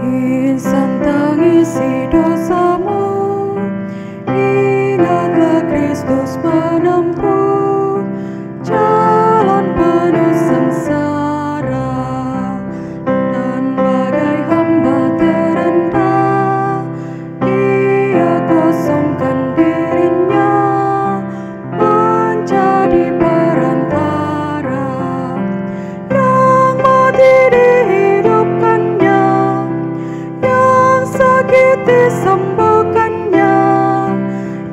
Insan tangisi dosamu, ingatlah Kristus menempuh jalan penuh sengsara, dan bagai hamba terendah Ia kosongkan dirinya menjadi perantara yang mati dihidupkannya, yang sakit disembuhkannya,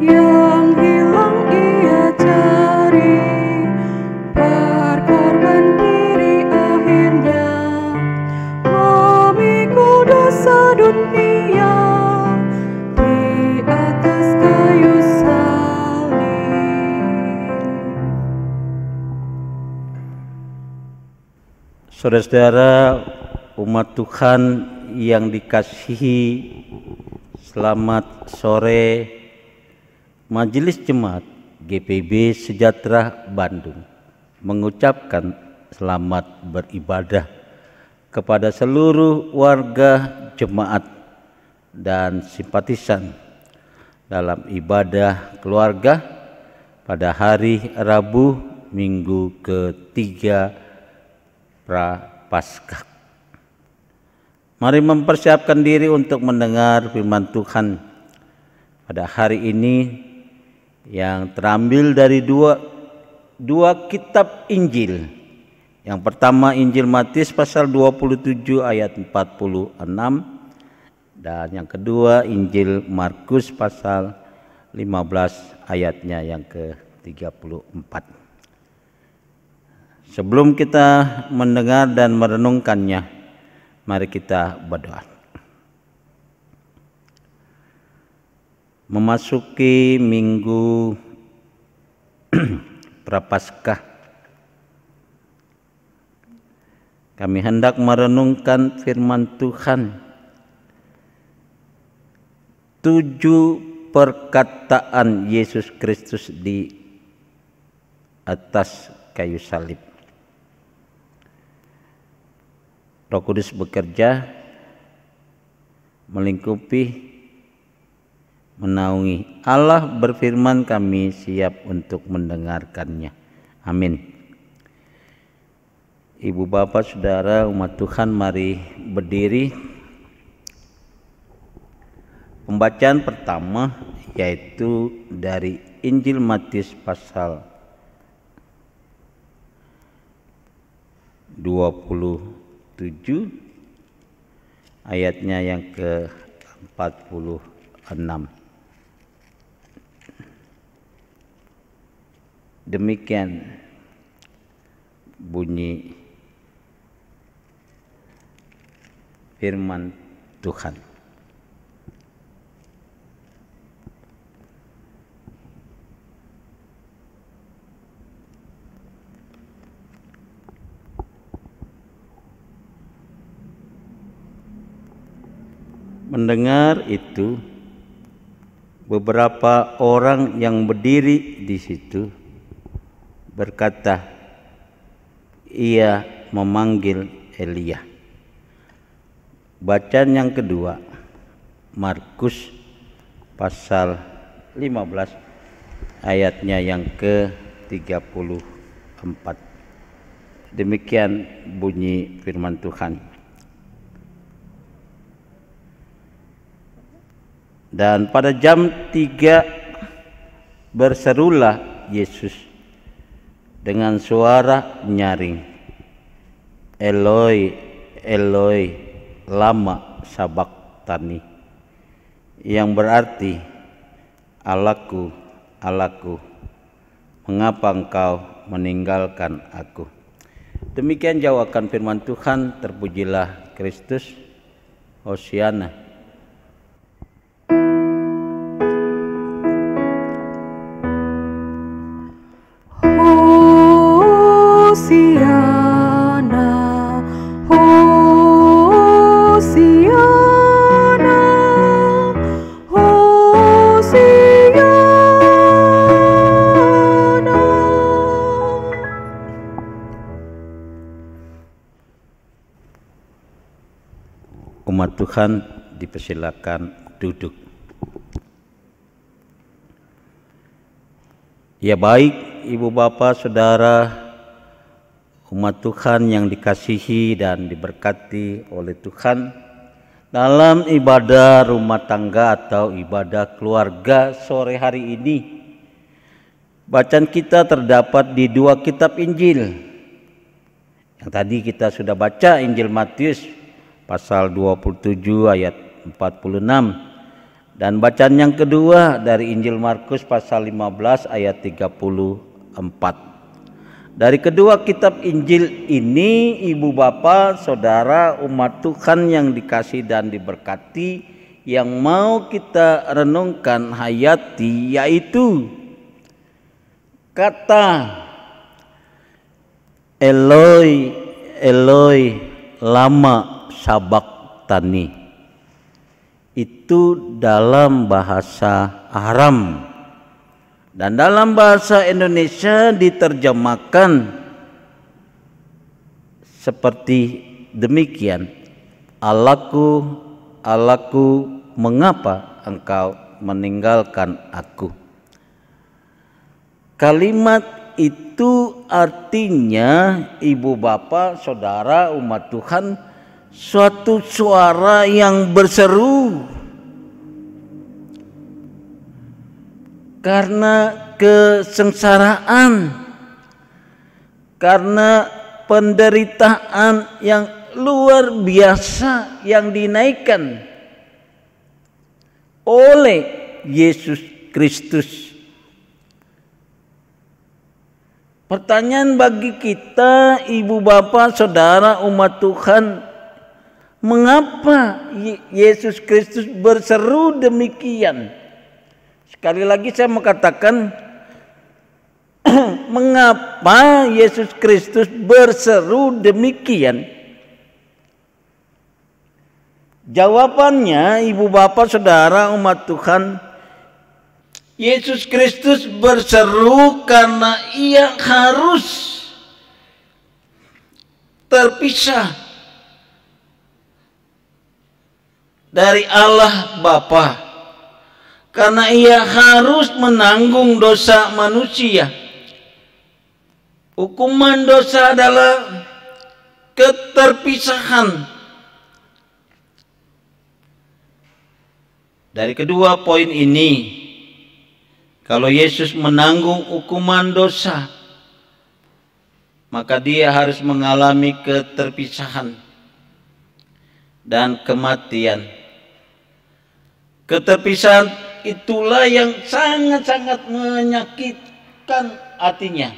yang hilang Ia cari, berkorban diri akhirnya, memikul dosa dunia di atas kayu salib. Saudara-saudara umat Tuhan yang dikasihi, selamat sore. Majelis Jemaat GPB Sejahtera Bandung mengucapkan selamat beribadah kepada seluruh warga jemaat dan simpatisan dalam ibadah keluarga pada hari Rabu minggu ketiga Prapaskah. Mari mempersiapkan diri untuk mendengar firman Tuhan pada hari ini yang terambil dari dua kitab Injil. Yang pertama Injil Matius pasal 27 ayat 46, dan yang kedua Injil Markus pasal 15 ayatnya yang ke-34. Sebelum kita mendengar dan merenungkannya, mari kita berdoa. Memasuki minggu Prapaskah, kami hendak merenungkan firman Tuhan. 7 perkataan Yesus Kristus di atas kayu salib. Roh Kudus bekerja, melingkupi, menaungi. Allah berfirman, kami siap untuk mendengarkannya. Amin. Ibu bapak saudara umat Tuhan, mari berdiri. Pembacaan pertama yaitu dari Injil Matius pasal 27 ayatnya yang ke-46. Demikian bunyi firman Tuhan. Mendengar itu, beberapa orang yang berdiri di situ berkata, ia memanggil Elia. Bacaan yang kedua, Markus pasal 15 ayatnya yang ke-34. Demikian bunyi firman Tuhan. Dan pada jam 3 berserulah Yesus dengan suara nyaring, Eloi, Eloi, lama sabachthani, yang berarti, Allahku, Allahku, mengapa engkau meninggalkan aku? Demikian jawaban firman Tuhan. Terpujilah Kristus. Hosiana. umat Tuhan dipersilakan duduk. Ya baik, Ibu Bapak, Saudara, umat Tuhan yang dikasihi dan diberkati oleh Tuhan, dalam ibadah rumah tangga atau ibadah keluarga sore hari ini, bacaan kita terdapat di 2 kitab Injil. Yang tadi kita sudah baca Injil Matius pasal 27 ayat 46. Dan bacaan yang kedua dari Injil Markus pasal 15 ayat 34. Dari kedua kitab Injil ini, Ibu Bapak, Saudara, umat Tuhan yang dikasihi dan diberkati, yang mau kita renungkan, hayati, yaitu kata Eloi, Eloi, lama sabachthani. Itu dalam bahasa Aram, dan dalam bahasa Indonesia diterjemahkan seperti demikian: Allahku, Allahku, mengapa engkau meninggalkan aku? Kalimat itu artinya, Ibu Bapak, Saudara, umat Tuhan, suatu suara yang berseru karena kesengsaraan, karena penderitaan yang luar biasa yang dinaikkan oleh Yesus Kristus. Pertanyaan bagi kita, Ibu Bapak, Saudara, umat Tuhan, mengapa Yesus Kristus berseru demikian? Sekali lagi saya mau katakan, mengapa Yesus Kristus berseru demikian? Jawabannya, Ibu Bapak, Saudara, umat Tuhan, Yesus Kristus berseru karena ia harus terpisah dari Allah Bapa, karena ia harus menanggung dosa manusia. Hukuman dosa adalah keterpisahan. Dari kedua poin ini, kalau Yesus menanggung hukuman dosa, maka dia harus mengalami keterpisahan dan kematian. Keterpisahan itulah yang sangat-sangat menyakitkan hatinya.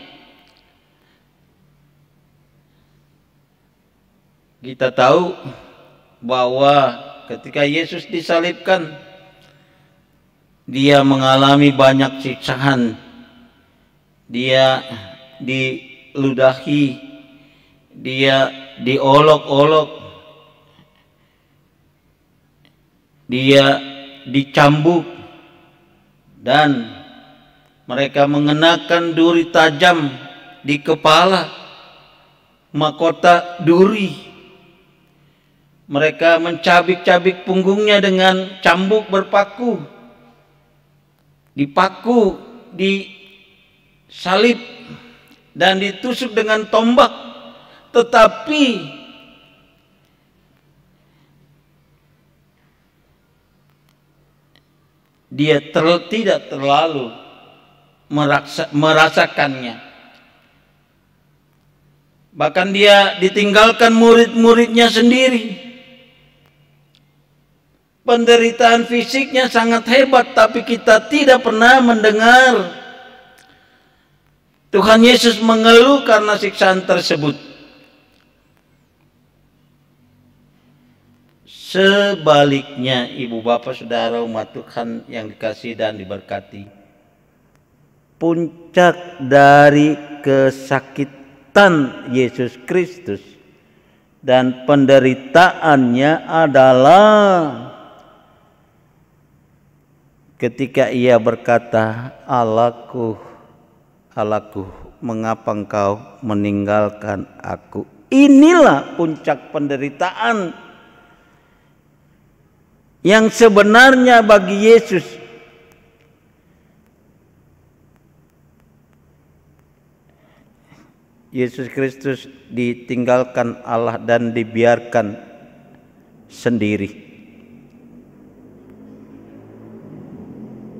Kita tahu bahwa ketika Yesus disalibkan, dia mengalami banyak siksaan. Dia diludahi, dia diolok-olok, dia dicambuk, dan mereka mengenakan duri tajam di kepala, mahkota duri. Mereka mencabik-cabik punggungnya dengan cambuk berpaku, dipaku, disalib, dan ditusuk dengan tombak. Tetapi dia tidak terlalu merasakannya. Bahkan dia ditinggalkan murid-muridnya sendiri. Penderitaan fisiknya sangat hebat, tapi kita tidak pernah mendengar Tuhan Yesus mengeluh karena siksaan tersebut. Sebaliknya, Ibu Bapak, Saudara, umat Tuhan yang dikasihi dan diberkati, puncak dari kesakitan Yesus Kristus dan penderitaannya adalah ketika ia berkata, Allahku, Allahku, mengapa engkau meninggalkan aku? Inilah puncak penderitaan yang sebenarnya bagi Yesus Yesus Kristus ditinggalkan Allah dan dibiarkan sendiri.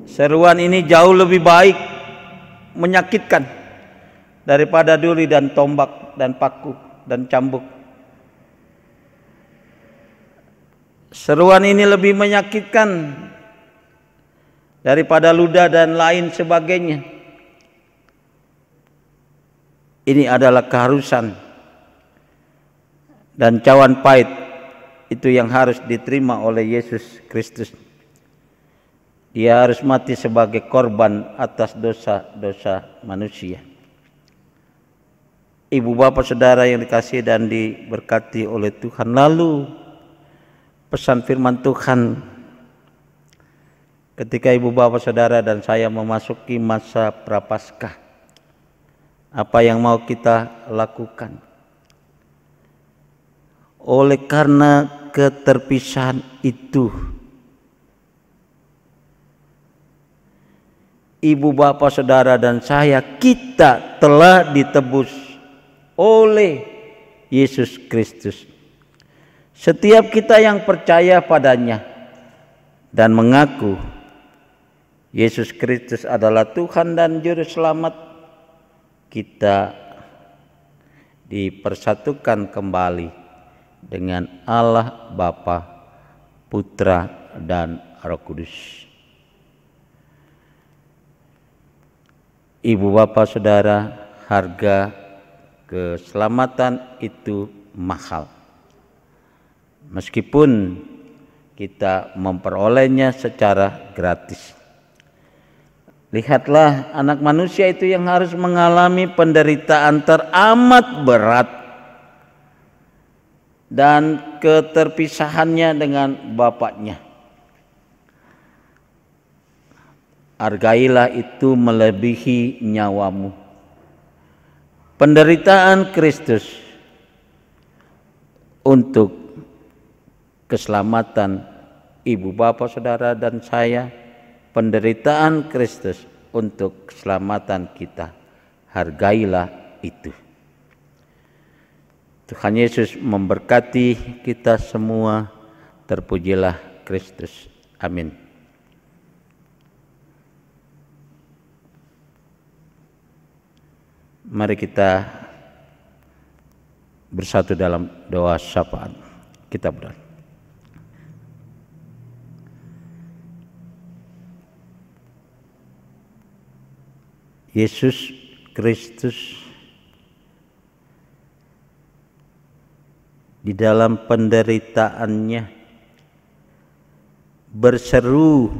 Seruan ini jauh lebih baik, menyakitkan daripada duri dan tombak dan paku dan cambuk. Seruan ini lebih menyakitkan daripada ludah dan lain sebagainya. Ini adalah keharusan dan cawan pahit itu yang harus diterima oleh Yesus Kristus. Dia harus mati sebagai korban atas dosa-dosa manusia. Ibu bapak saudara yang dikasihi dan diberkati oleh Tuhan, lalu pesan firman Tuhan ketika ibu bapak saudara dan saya memasuki masa Prapaskah, apa yang mau kita lakukan? Oleh karena keterpisahan itu, ibu bapak saudara dan saya, kita telah ditebus oleh Yesus Kristus. Setiap kita yang percaya padanya dan mengaku Yesus Kristus adalah Tuhan dan Juru Selamat, kita dipersatukan kembali dengan Allah Bapa, Putra, dan Roh Kudus. Ibu bapak saudara, harga keselamatan itu mahal. Meskipun kita memperolehnya secara gratis. Lihatlah, anak manusia itu yang harus mengalami penderitaan teramat berat dan keterpisahannya dengan Bapaknya. Hargailah itu melebihi nyawamu. Penderitaan Kristus untuk keselamatan ibu bapak saudara dan saya, penderitaan Kristus untuk keselamatan kita, hargailah itu. Tuhan Yesus memberkati kita semua. Terpujilah Kristus. Amin. Mari kita bersatu dalam doa syafaat. Kita berdoa. Yesus Kristus di dalam penderitaannya berseru,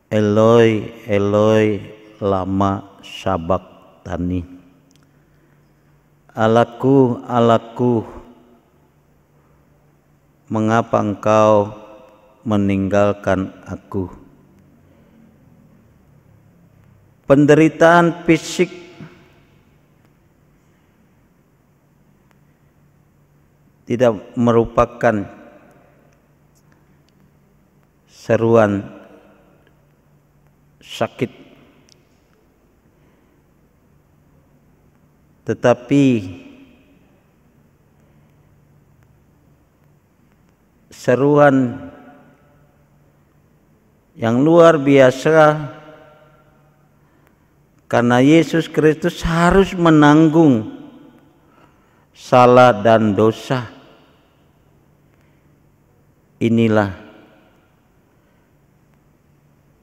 Eloi, Eloi, lama sabachthani. Allahku, Allahku, mengapa engkau meninggalkan aku? Penderitaan fisik tidak merupakan seruan sakit, tetapi seruan yang luar biasa, karena Yesus Kristus harus menanggung salah dan dosa. Inilah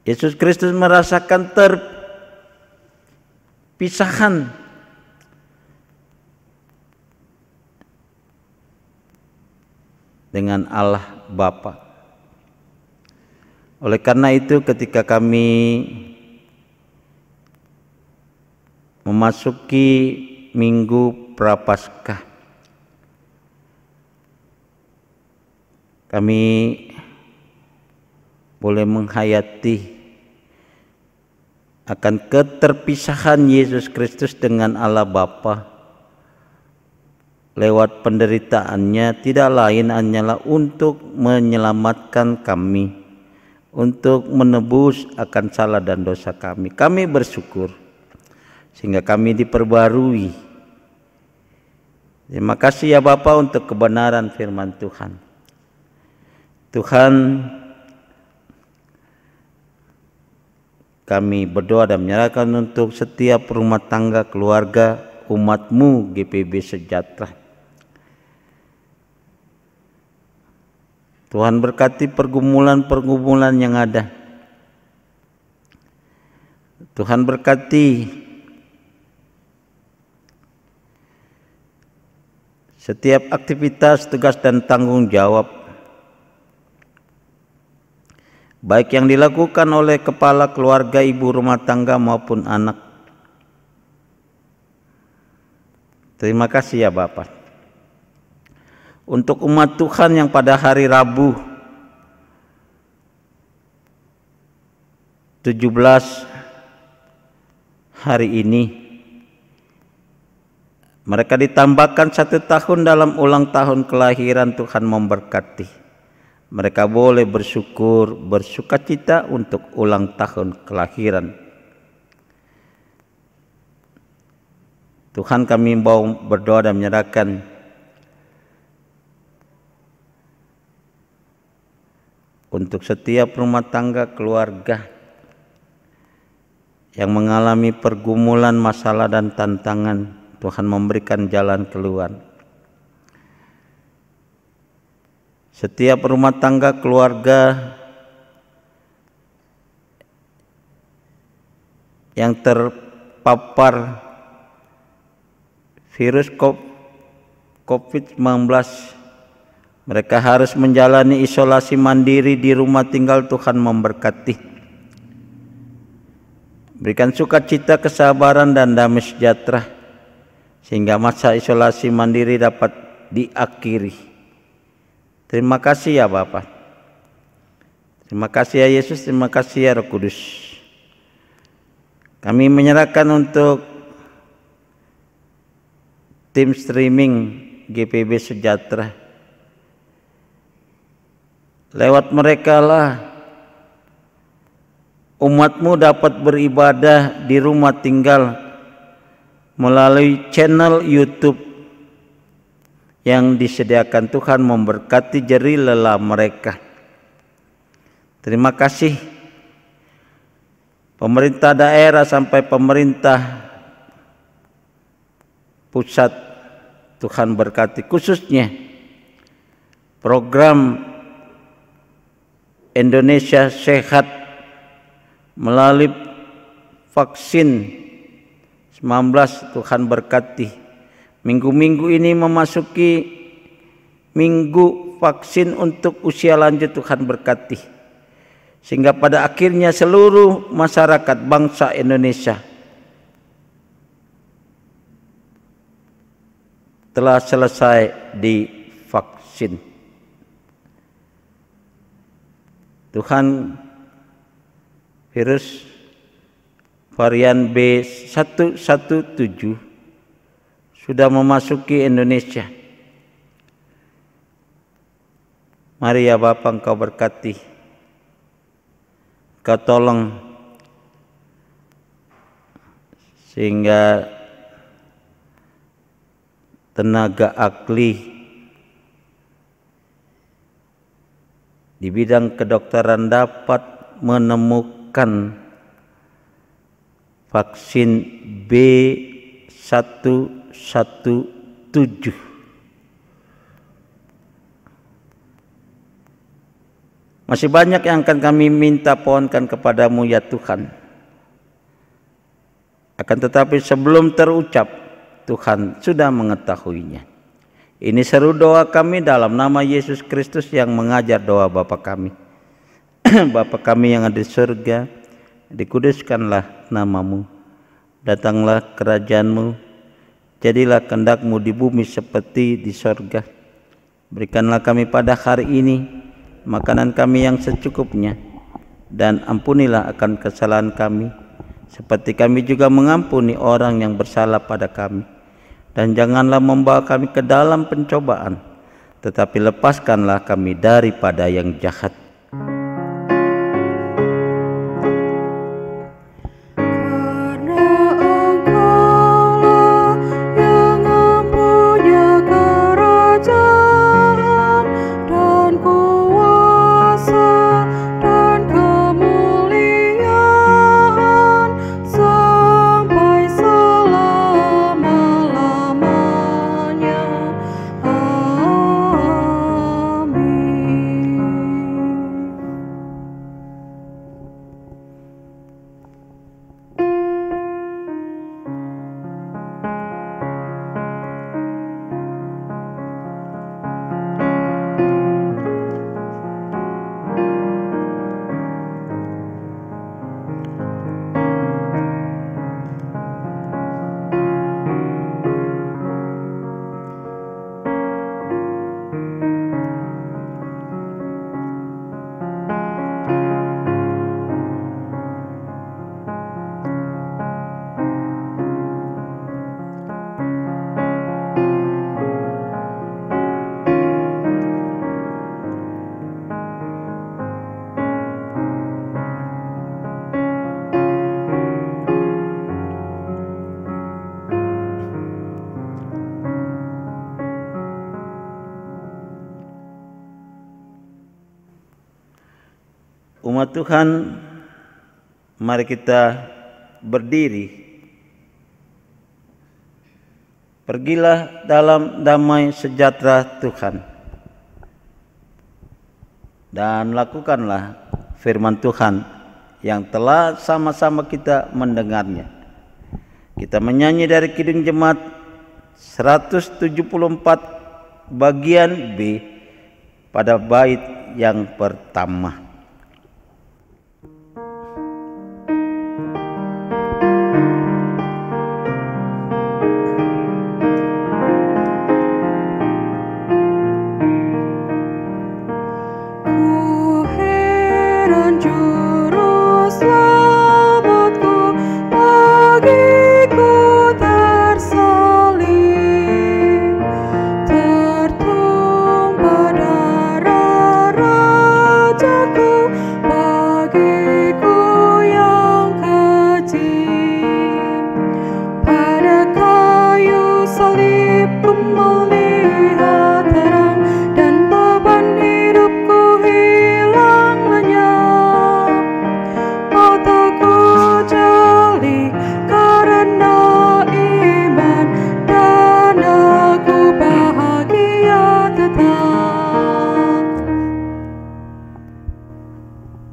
Yesus Kristus merasakan terpisahan dengan Allah Bapa. Oleh karena itu, ketika kami memasuki Minggu Prapaskah, kami boleh menghayati akan keterpisahan Yesus Kristus dengan Allah Bapa lewat penderitaannya tidak lain hanyalah untuk menyelamatkan kami, untuk menebus akan salah dan dosa kami. Kami bersyukur sehingga kami diperbarui. Terima kasih ya Bapa untuk kebenaran firman Tuhan. Tuhan, kami berdoa dan menyerahkan untuk setiap rumah tangga, keluarga, umat-Mu GPB Sejahtera. Tuhan berkati pergumulan-pergumulan yang ada. Tuhan berkati setiap aktivitas, tugas dan tanggung jawab, baik yang dilakukan oleh kepala keluarga, ibu rumah tangga maupun anak. Terima kasih ya Bapak. Untuk umat Tuhan yang pada hari Rabu 17 hari ini, mereka ditambahkan 1 tahun dalam ulang tahun kelahiran. Tuhan memberkati. Mereka boleh bersyukur, bersukacita untuk ulang tahun kelahiran. Tuhan, kami mau berdoa dan menyerahkan untuk setiap rumah tangga, keluarga yang mengalami pergumulan, masalah dan tantangan. Tuhan memberikan jalan keluar. Setiap rumah tangga, keluarga yang terpapar virus COVID-19, mereka harus menjalani isolasi mandiri di rumah tinggal. Tuhan memberkati. Berikan sukacita, kesabaran dan damai sejahtera sehingga masa isolasi mandiri dapat diakhiri. Terima kasih ya Bapa. Terima kasih ya Yesus, terima kasih ya Roh Kudus. Kami menyerahkan untuk tim streaming GPB Sejahtera. Lewat mereka lah umat-Mu dapat beribadah di rumah tinggal melalui channel YouTube yang disediakan. Tuhan memberkati jeri lelah mereka. Terima kasih pemerintah daerah sampai pemerintah pusat. Tuhan berkati khususnya program Indonesia Sehat melalui vaksin 19. Tuhan berkati. Minggu-minggu ini memasuki minggu vaksin untuk usia lanjut. Tuhan berkati. Sehingga pada akhirnya seluruh masyarakat bangsa Indonesia telah selesai divaksin. Tuhan, virus varian B117 sudah memasuki Indonesia. Mari ya Bapa, Engkau berkati. Engkau tolong sehingga tenaga ahli di bidang kedokteran dapat menemukan vaksin B117. Masih banyak yang akan kami minta pohonkan kepadamu ya Tuhan. Akan tetapi sebelum terucap, Tuhan sudah mengetahuinya. Ini seru doa kami dalam nama Yesus Kristus yang mengajar doa Bapa kami. Bapa kami yang ada di surga, dikuduskanlah namamu. Datanglah kerajaan-Mu. Jadilah kehendak-Mu di bumi seperti di surga. Berikanlah kami pada hari ini makanan kami yang secukupnya, dan ampunilah akan kesalahan kami, seperti kami juga mengampuni orang yang bersalah pada kami. dan janganlah membawa kami ke dalam pencobaan, tetapi lepaskanlah kami daripada yang jahat. Umat Tuhan, mari kita berdiri. Pergilah dalam damai sejahtera Tuhan, dan lakukanlah firman Tuhan yang telah sama-sama kita mendengarnya. Kita menyanyi dari Kidung Jemaat 174 bagian B pada bait yang pertama.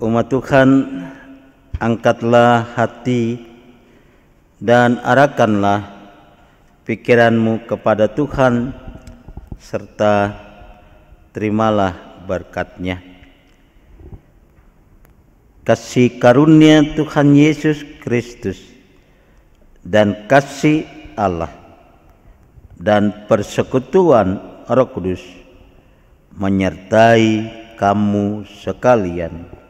Umat Tuhan, angkatlah hati dan arahkanlah pikiranmu kepada Tuhan, serta terimalah berkat-Nya. Kasih karunia Tuhan Yesus Kristus dan kasih Allah dan persekutuan Roh Kudus menyertai kamu sekalian.